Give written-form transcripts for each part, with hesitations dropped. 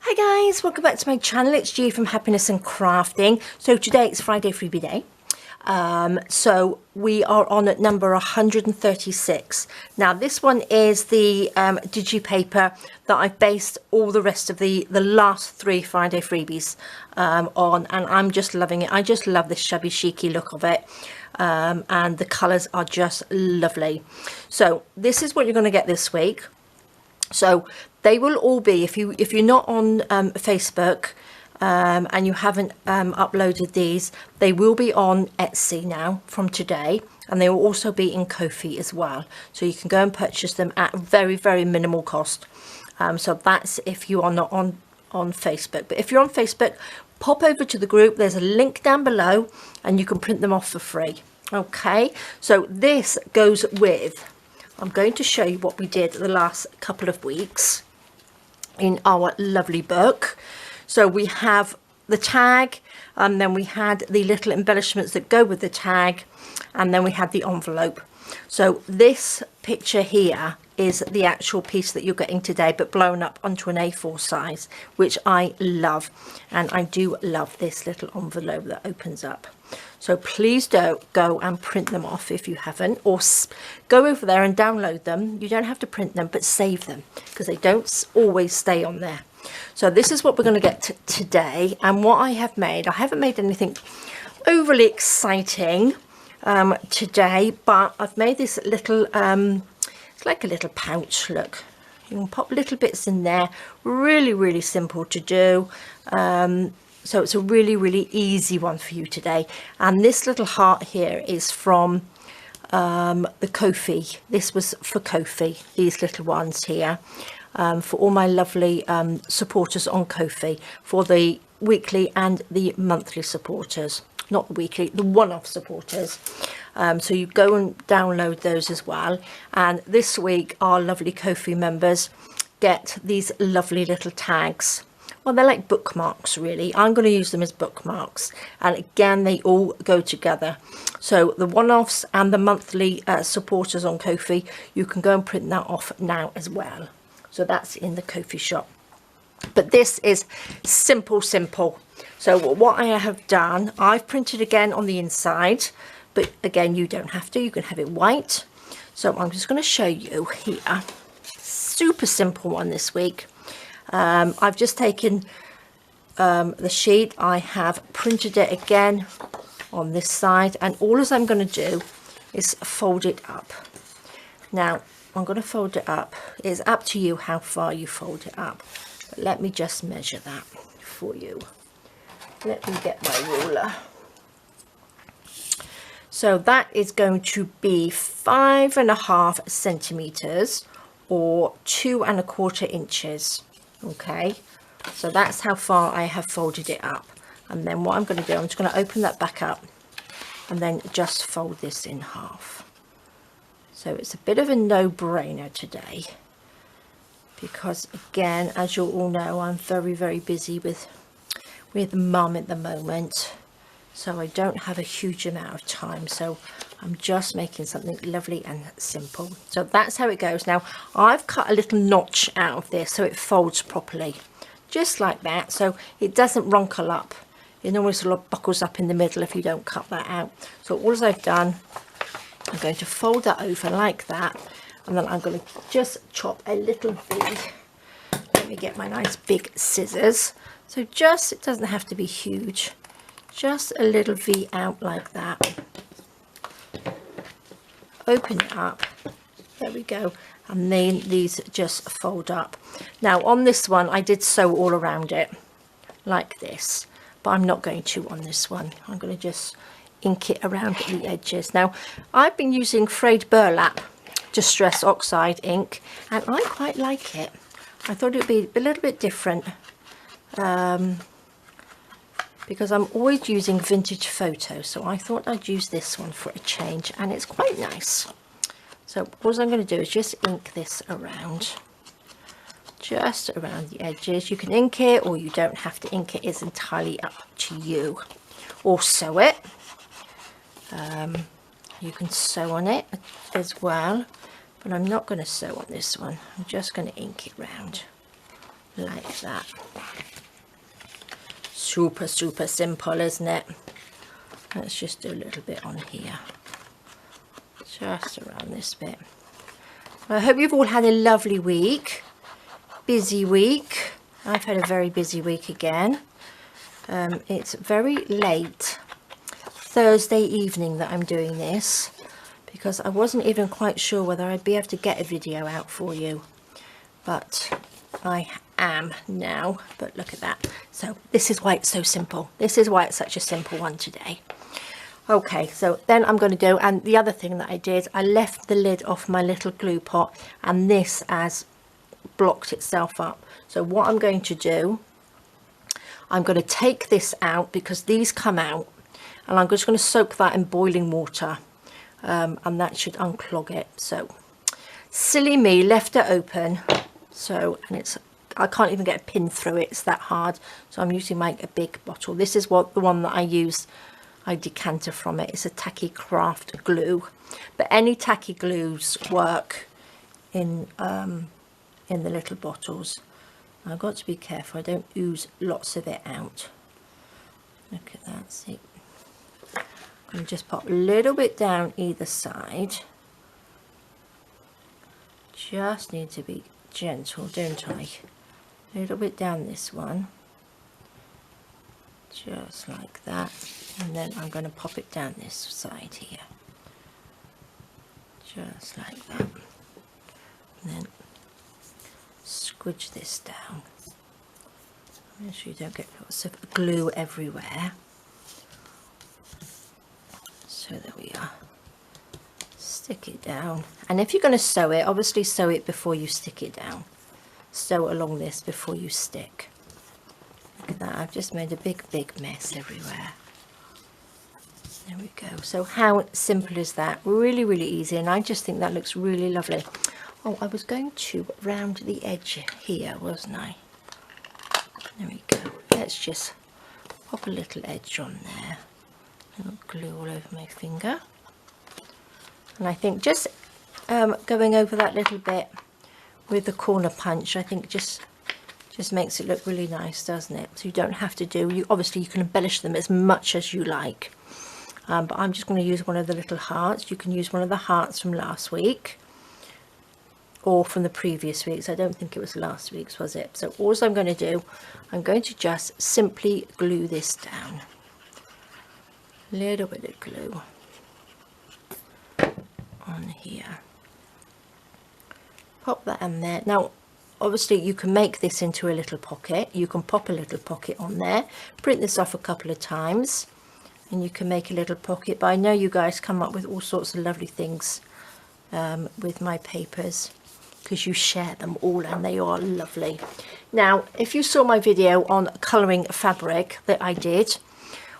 Hi guys, welcome back to my channel. It's G from Happiness and Crafting. So today it's Friday Freebie Day. So we are on at number 136. Now this one is the digi paper that I've based all the rest of the last three Friday Freebies on, and I'm just loving it. I just love this shabby chicy look of it. And the colours are just lovely. So this is what you're going to get this week. So they will all be, if you're not on Facebook and you haven't uploaded these, they will be on Etsy now from today, and they will also be in Ko-fi as well. So you can go and purchase them at very, very minimal cost. So that's if you are not on Facebook. But if you're on Facebook, pop over to the group. There's a link down below and you can print them off for free. Okay, so this goes with, I'm going to show you what we did the last couple of weeks in our lovely book. So we have the tag, and then we had the little embellishments that go with the tag, and then we had the envelope. So this picture here is the actual piece that you're getting today, but blown up onto an A4 size, which I love. And I do love this little envelope that opens up. So please don't go and print them off if you haven't, or go over there and download them. You don't have to print them, but save them, because they don't always stay on there. So this is what we're going to get today. And what I have made, I haven't made anything overly exciting today, but I've made this little, it's like a little pouch, look. You can pop little bits in there. Really, really simple to do. So it's a really, really easy one for you today. And this little heart here is from the Ko-fi. This was for Ko-fi, these little ones here, for all my lovely supporters on Ko-fi, for the weekly and the monthly supporters. Not the weekly, the one-off supporters. So you go and download those as well. And this week, our lovely Ko-fi members get these lovely little tags. Well, they're like bookmarks, really. I'm going to use them as bookmarks. And again, they all go together. So the one-offs and the monthly supporters on Ko-fi, you can go and print that off now as well. So that's in the Ko-fi shop. But this is simple. So what I have done, I've printed again on the inside. But again, you don't have to. You can have it white. So I'm just going to show you here. Super simple one this week. I've just taken the sheet, I have printed it again on this side, and all I'm going to do is fold it up. Now I'm going to fold it up. It's up to you how far you fold it up, but let me just measure that for you. Let me get my ruler. So that is going to be 5.5 centimeters or 2.25 inches. Okay, so that's how far I have folded it up. And then what I'm going to do, I'm just going to open that back up and then just fold this in half. So it's a bit of a no-brainer today, because again, as you all know, I'm very, very busy with mum at the moment, so I don't have a huge amount of time. So I'm just making something lovely and simple. So that's how it goes. Now I've cut a little notch out of this so it folds properly, just like that, so it doesn't wrinkle up. It normally sort of buckles up in the middle if you don't cut that out. So all I've done, I'm going to fold that over like that, and then I'm going to just chop a little V. Let me get my nice big scissors. So just, it doesn't have to be huge, just a little V out like that. Open it up, there we go, and then these just fold up. Now on this one I did sew all around it like this, but I'm not going to on this one. I'm going to just ink it around the edges. Now I've been using frayed burlap distress oxide ink, and I quite like it. I thought it would be a little bit different, because I'm always using vintage photos, so I thought I'd use this one for a change, and it's quite nice. So all I'm going to do is just ink this around, just around the edges. You can ink it or you don't have to ink it, it's entirely up to you. Or sew it. You can sew on it as well, but I'm not going to sew on this one. I'm just going to ink it round. like that. Super simple, isn't it? Let's just do a little bit on here, just around this bit. I hope you've all had a lovely week, busy week. I've had a very busy week again. It's very late Thursday evening that I'm doing this, because I wasn't even quite sure whether I'd be able to get a video out for you, but I am now. But look at that. So this is why it's so simple. This is why it's such a simple one today. Okay, so then I'm going to do, and the other thing that I did, I left the lid off my little glue pot, and this has blocked itself up. So what I'm going to do, I'm going to take this out, because these come out, and I'm just going to soak that in boiling water, and that should unclog it. So silly me, left it open. So, and it's, I can't even get a pin through it, it's that hard. So I'm using a big bottle. This is what the one that I use, I decanter from it. It's a tacky craft glue, but any tacky glues work in the little bottles. I've got to be careful I don't ooze lots of it out. Look at that, see. I'm going to just pop a little bit down either side. Just need to be gentle, don't I? A little bit down this one, just like that, and then I'm going to pop it down this side here, just like that, and then squidge this down. Make sure you don't get lots of glue everywhere. So there we are. Stick it down, and if you're going to sew it, obviously sew it before you stick it down. Sew along this before you stick. Look at that, I've just made a big mess everywhere. There we go. So how simple is that? Really easy, and I just think that looks really lovely. Oh, I was going to round the edge here, wasn't I? There we go. Let's just pop a little edge on there. A little glue all over my finger. And I think just going over that little bit with the corner punch, I think just makes it look really nice, doesn't it? So you don't have to do, obviously you can embellish them as much as you like, but I'm just going to use one of the little hearts. You can use one of the hearts from last week or from the previous weeks. I don't think it was last week's, was it? So all I'm going to do, I'm going to just simply glue this down. A little bit of glue on here. Pop that in there. Now obviously you can make this into a little pocket. You can pop a little pocket on there, print this off a couple of times, and you can make a little pocket. But I know you guys come up with all sorts of lovely things with my papers, because you share them all and they are lovely. Now if you saw my video on colouring fabric that I did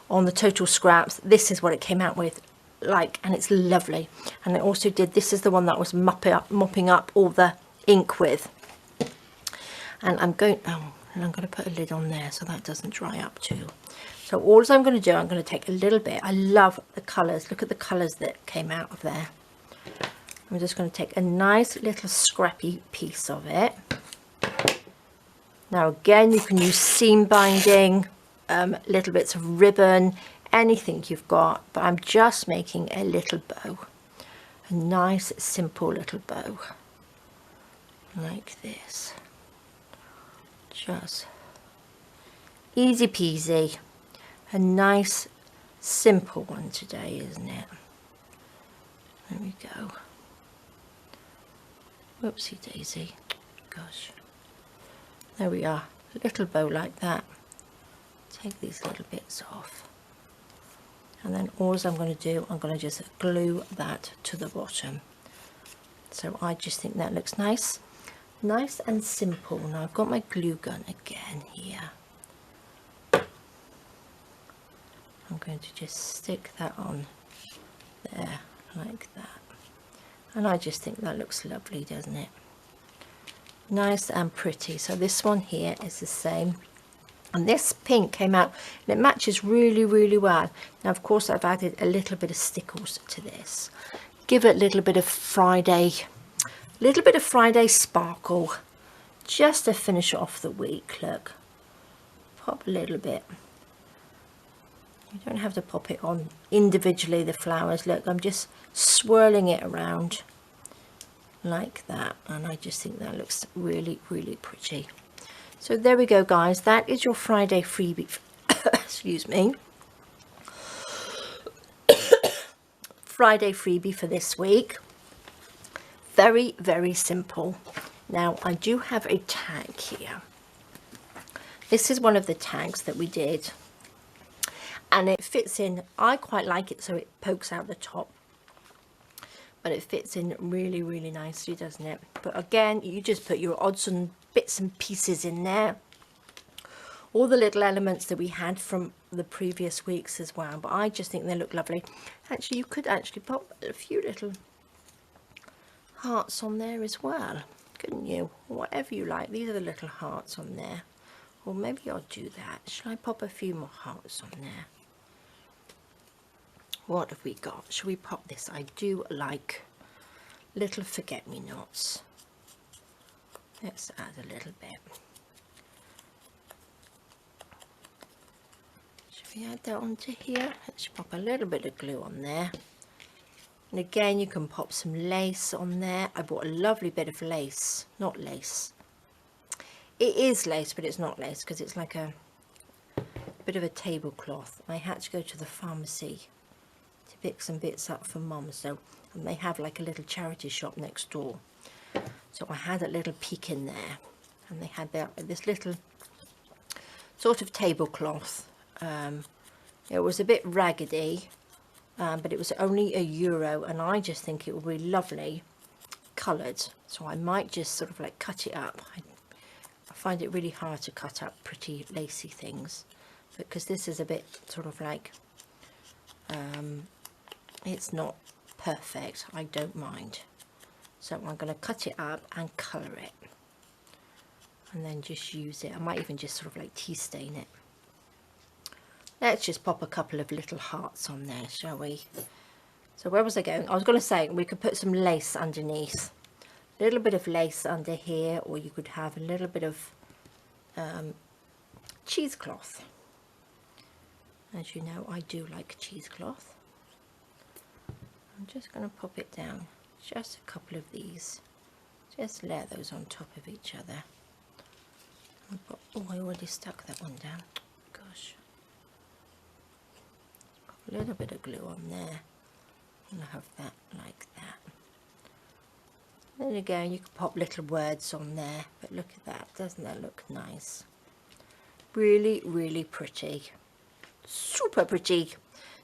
on the total scraps, this is what it came out with, and it's lovely. And I also did, this is the one that was mopping up all the ink with, and I'm going to put a lid on there so that doesn't dry up too. So all I'm going to do, I'm going to take a little bit, I love the colours, look at the colours that came out of there. I'm just going to take a nice little scrappy piece of it. Now again, you can use seam binding, little bits of ribbon, anything you've got, but I'm just making a little bow, a nice simple little bow like this. Just easy peasy, a nice simple one today, isn't it? There we go. Whoopsie daisy, gosh. There we are, a little bow like that. Take these little bits off, and then all I'm going to do, I'm going to just glue that to the bottom. So I just think that looks nice and simple. Now I've got my glue gun again here. I'm going to just stick that on there like that, and I just think that looks lovely, doesn't it? Nice and pretty. So this one here is the same, and this pink came out and it matches really well. Now of course I've added a little bit of stickles to this, give it a little bit of Friday sparkle just to finish off the week. Look, pop a little bit. You don't have to pop it on individually, the flowers. Look, I'm just swirling it around like that, and I just think that looks really, really pretty. So there we go, guys. That is your Friday freebie. Excuse me. Friday freebie for this week. Very, very simple. Now, I do have a tag here. This is one of the tags that we did, and it fits in. I quite like it so it pokes out the top, but it fits in really, really nicely, doesn't it? But again, you just put your odds and bits and pieces in there, all the little elements that we had from the previous weeks as well. But I just think they look lovely. Actually, you could actually pop a few little hearts on there as well, couldn't you? Whatever you like. These are the little hearts on there. Or maybe I'll do that. Shall I pop a few more hearts on there? What have we got? Shall we pop this? I do like little forget-me-nots. Let's add a little bit. Shall we add that onto here? Let's pop a little bit of glue on there. And again, you can pop some lace on there. I bought a lovely bit of lace. Not lace. It is lace, but it's not lace because it's like a bit of a tablecloth. I had to go to the pharmacy to pick some bits up for Mum. So, and they have like a little charity shop next door. So I had a little peek in there, and they had this little sort of tablecloth. It was a bit raggedy, but it was only €1, and I just think it would be lovely coloured. So I might just sort of like cut it up. I find it really hard to cut up pretty lacy things, because this is a bit sort of like, it's not perfect. I don't mind. So I'm going to cut it up and colour it, and then just use it. I might even just sort of like tea stain it. Let's just pop a couple of little hearts on there, shall we? So where was I going? I was going to say we could put some lace underneath. A little bit of lace under here, or you could have a little bit of cheesecloth. As you know, I do like cheesecloth. I'm just going to pop it down. Just a couple of these. Just layer those on top of each other. Oh, I already stuck that one down. Gosh. Pop a little bit of glue on there. And I have that like that. Then again, you can pop little words on there. But look at that. Doesn't that look nice? Really, really pretty. Super pretty.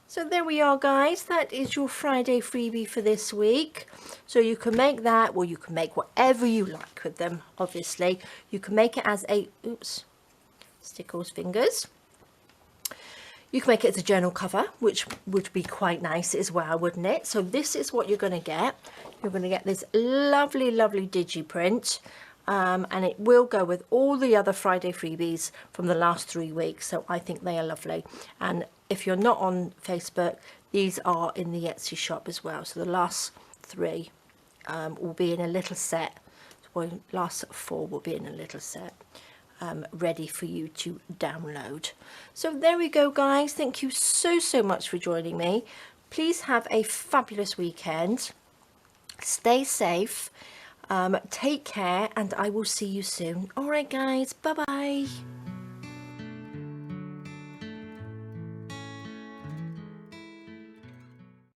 So there we are, guys. That is your Friday freebie for this week. So you can make that, or you can make whatever you like with them, obviously. You can make it as a, oops, Stickles fingers. You can make it as a journal cover, which would be quite nice as well, wouldn't it? So this is what you're going to get. You're going to get this lovely, lovely digi print. And it will go with all the other Friday freebies from the last 3 weeks. So I think they are lovely. And if you're not on Facebook, these are in the Etsy shop as well. So the last 3 will be in a little set. Well, last 4 will be in a little set, ready for you to download. So there we go, guys. Thank you so much for joining me. Please have a fabulous weekend. Stay safe. Take care, and I will see you soon. All right, guys. Bye-bye.